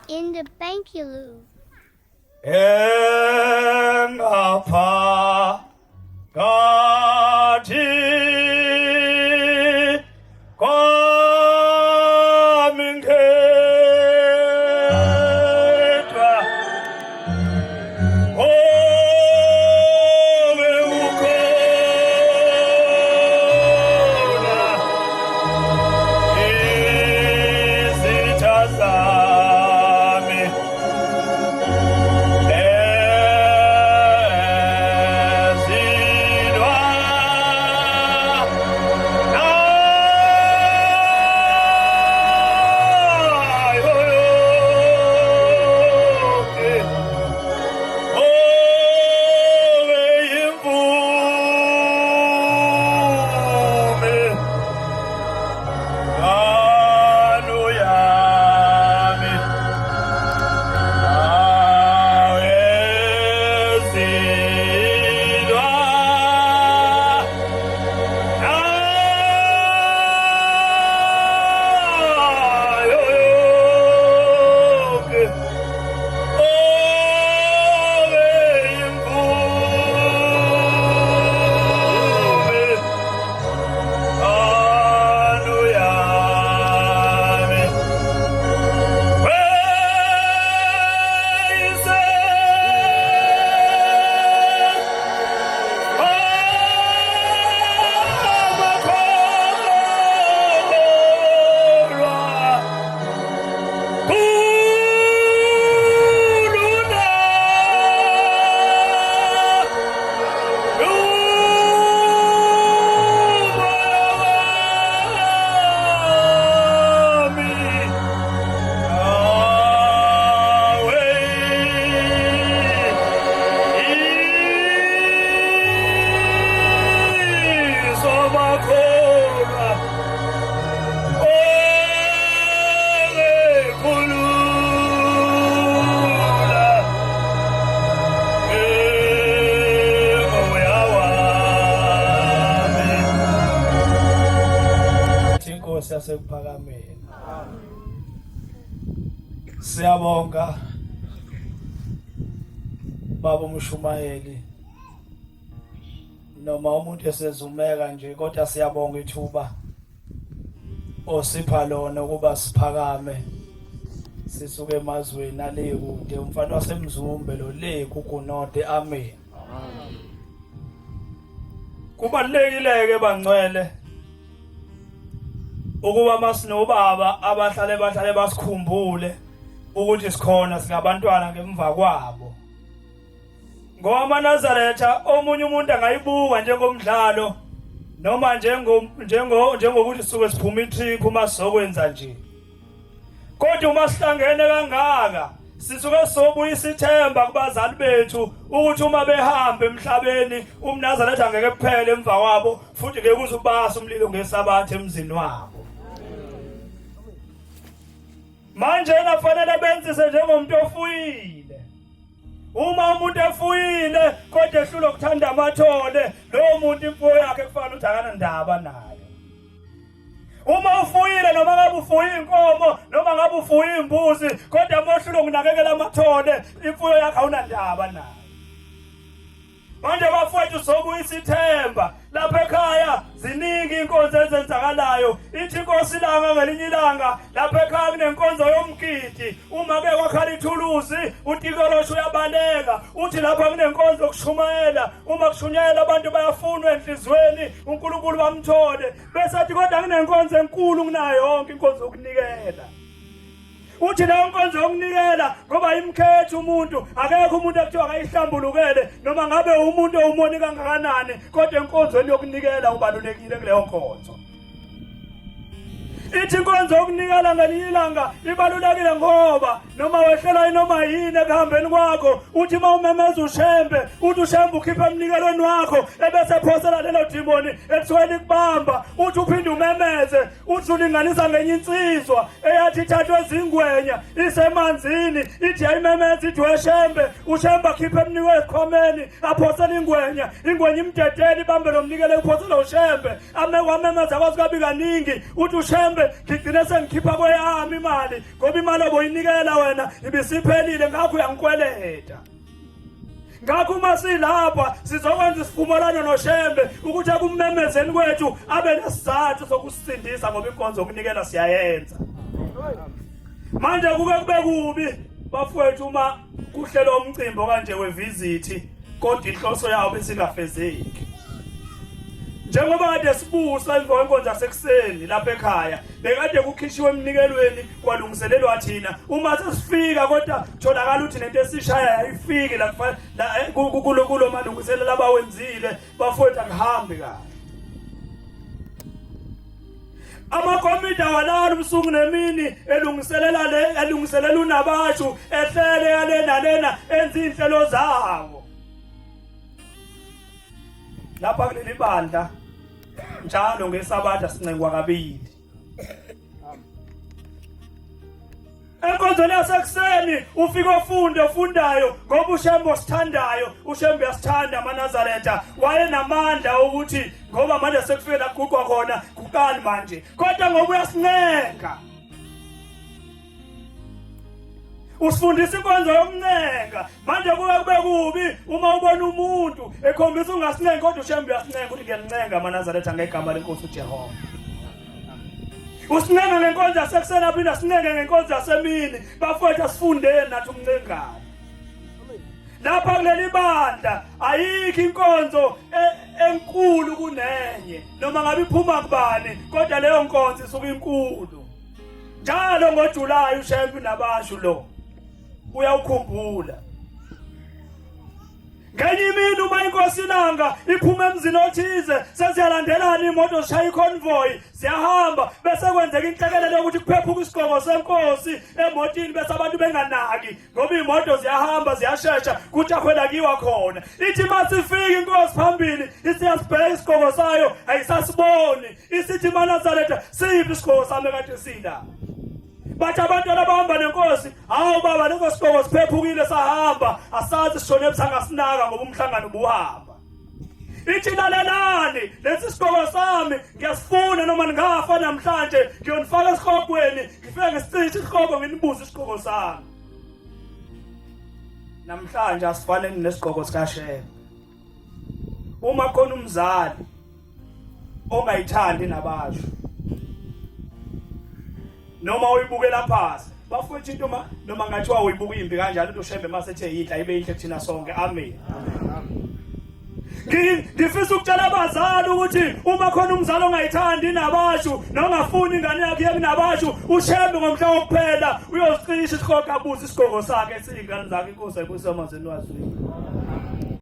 in the Bankaloo. Engapha kathi kwamingedwa ove ukhona izitha zami ezilwa nayo yonke ove imvume ngalo yami awezilwa nayo yonke ove imvume ngalo yami Inkosi yasekuphakameni. Siyabonga Baba Mshumayeli, noma umuntu esezumeka nje kodwa siyabonga ithuba osipha lona ukuba siphakame sisuke emazweni ale kude umfana wasemzumbe lo le kugunode. Amen. Kubalekile bangcwele ukuba masinobaba abahlale basikhumbule ukuthi sikhona singabantwana ngemva kwabo. Ngoba Nazaretha omunye umuntu angayibuka njengomdlalo noma njengokuthi sisuke siphuma itrip uma sizokwenza nje. Kodwa uma sihlangene kangaka sisuke sobuyisa ithemba kubazali bethu ukuthi uma behamba emhlabeni umNazaretha angeke kuphele emva kwabo futhi ngeke kuze ubasa umlilo ngesabatha emzini wabo. Manje nafanele benzise njengomuntu ofuyile. Uma umuntu efuyile kodwa ehlula ukuthanda amathole, lo muntu imfuyo yakhe kufanele ukuthi akana ndaba nayo. Uma ufuyile noma ngabe ufuya inkomo noma ngabe ufuya imbuzi kodwa mohlula ukunakekela amathole, imfuyo yakhe awunandaba nayo. Manje bafowethu sobuyisa ithemba lapha ekhaya ziningi inkonzo ezenzakalayo. Ithi inkosi ilanga ngelinye ilanga lapha ekhaya kunenkonzo yomgidi. Uma ke kwakhala ithuluzi uTikolosho uyabaleka uthi lapha kunenkonzo yokushumayela. Uma kushunyayela abantu bayafunwa enhlizweni uNkulunkulu bamthole. Bese athi kodwa kunenkonzo enkulu kunayo yonke inkonzo yokunikela. Uthi leyo nkonzo yokunikela ngoba imkhethe umuntu akekho umuntu ekuthiwa akayihlambulukele noma ngabe umuntu omoni kangakanani kodwa inkonzo yokunikela ubalulekile kuleyo nkonzo. Ithi inkonzo yokunikela ngelinye ilanga ibalulekile ngoba noma wehlela noma yini ekuhambeni kwakho uthi mawumemeza ushembe uthi ushembe ukhipha emnikelweni wakho ebese phosela lelo demoni ethweni kubamba uthi uphinde umemeze uthi ulinganisa ngenye insizwa eyathi ithathwe ezingwenya isemanzini ithi ayimemeze ithi weshembe ushembe akhipha emnikelweni ekhomeni aphosela ingwenya imdedeli ibambe lo mnikelo uphosela ushembe amekwamemeza kwazi kabi kaningi uthi ushembe uShembe ngigcina sengikhipha kweyami imali ngoba imali oboyinikela wena ibisiphelile ngakho uyangikweleta. Ngakho uma silapha sizokwenza isivumelwano noShembe ukuthi akumemezeni kwethu abe nesizathu sokusindisa ngoba inkonzo okunikela siyayenza. Manje kuke kube kubi bafowethu uma kuhlelo umcimbi kanje wevisit kodwa inhloso yawo besingafezeki. Njengoba kade sibusa emva kwenkonzo yasekuseni lapha ekhaya bekade kukhishwe emnikelweni kwalungiselelwa thina uma sesifika kodwa tholakala ukuthi lento esishaya yayifike la kulo malungiselelo abawenzile bafowethu akuhambi kahle. Amakomiti awalala ubusuku nemini elungiselela unabashu ehlele yale nalena enza inhlelo zawo. Lapha kuleli bandla njalo ngesabatha sincengwa kabili. Enkonzweni yasekuseni ufika ofundayo ngoba uShembe osithandayo, uShembe yasithanda amaNazaretha wayenamandla ukuthi ngoba manje sekufike la kuqhwa khona kukani manje kodwa ngoba uyasincenga usifundisa inkonzo yomncenga. Manje kube kubi uma ubona umuntu ekhombisa ungasincengi kodwa uShembe uyasincenga ukuthi ngiyancenga amaNazaretha ngegama leNkosi uJehova. Usincenga ngenkonzo yasekuseni aphinde asincenga ngenkonzo yasemini bafowethu asifundeni nathi umncengane. Lapha kuleli bandla ayikho inkonzo enkulu kunenye noma ngabe iphuma kubani kodwa leyo nkonzo isuka inkulu. Njalo ngoJulayi uShembe nabashu lo uyawukhumbula. Ngenye imini uma inkosi ilanga iphuma emzini othize seziyalandelana imoto zishaya iconvoy ziyahamba bese kwenzeka inhlekelele ukuthi kuphephuka isigqoko senkosi emotini bese abantu benganaki ngoba imoto ziyahamba ziyashesha kuthi akhwela kiwa khona. Ithi masifika inkosi phambili isiyasibheka isigqoko sayo ayisasiboni isithi maNazaretha siphi isigqoko sami kade sila. Bathi abantu abahamba nenkosi hawu baba lenkosi isigqoko siphephukile sahamba asazi sishone ebusangasinaka ngoba umhlangano ubuhamba. Ithi lalelani lesi sigqoko sami ngiyasifuna noma ningafa namhlanje ngiyonifaka esikhokweni ngifike ngisicishe isikhoko nginibuze isigqoko sami. Namhlanje asifanele nesigqoko sikaShembe. Uma khona umzali ongayithandi nabasho noma uyibukela phasi bafowethu into noma ngathiwa uyibuka imbi kanjalo into uShembe masethe yidla ibe inhle kuthina sonke. Amen. Ngifisa ukutshela abazali ukuthi uma khona umzali ongayithandi nabashu nongafuni ingane yakhe yekunabashu uShembe ngomhla wokuphela uyozicisha isikhokha abuze isigqoko sakhe singane zakhe inkosi ayibuswe amazweni wazwini.